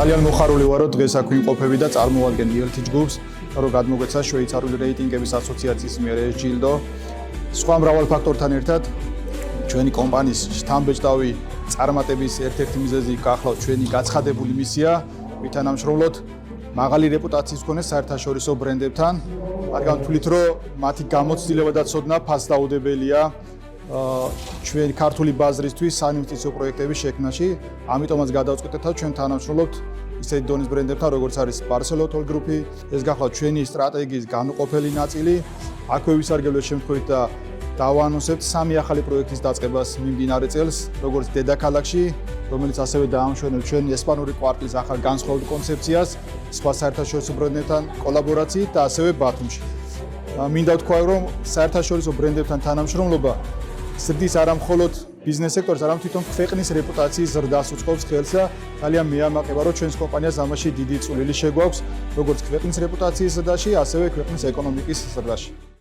ძალიან მოხარული ვარო დღეს აქ ვიმყოფები და წარმოვადგენ ELT Group-ს, რომ გადმოგვეცა შვეიცარიული რეიტინგების ასოციაციის მიერ ეს ჯილდო. სხვა მრავალ ფაქტორთან ერთად ჩვენი კომპანიის შთამბეჭდავი წარმატების ერთ-ერთი მიზეზი გახლავთ ჩვენი გაცხადებული მისია, ვითანამშრომლოთ მაღალი რეპუტაციის მქონე საერთაშორისო ბრენდებთან, რადგან ვთვლით, რომ მათი გამოცდილება და ცოდნა ფასდაუდებელია ჩვენი ქართული ბაზრისთვის საინვესტიციო პროექტების შექმნაში. ამიტომაც გადავწყვეტეთ, რომ ჩვენ თანამშრომლობთ ისეთი დონის ბრენდებთან, როგორც არის Barcelo Toll Group-ი. ეს გახლავთ ჩვენი სტრატეგიის განუყოფელი ნაწილი. აქვე ვისარგებლოთ შემთხვევით და დავანონსებთ 3 ახალი პროექტის დაწყებას მიმდინარე წელს, როგორც დედაქალაქში, რომელიც ასევე დაამშვენებს ჩვენი ესპანური კვარტლის ახალ განსხვავებულ კონცეფციას, სხვა საერთაშორისო ბრენდებთან კოლაბორაციით და ასევე ბათუმში. მინდა ვთქვა, რომ საერთაშორისო ბრენდებთან თანამშრომლობა ზრდის არა მხოლოდ ბიზნეს სექტორს, არამედ თვითონ ქვეყნის რეპუტაციის ზრდას უწყობს ხელს და ძალიან მეამაყება, რომ ჩვენს კომპანიას ამაში დიდი წვლილი შეგვაქვს, როგორც ქვეყნის რეპუტაციის ზრდაში, ასევე ქვეყნის ეკონომიკის ზრდაში.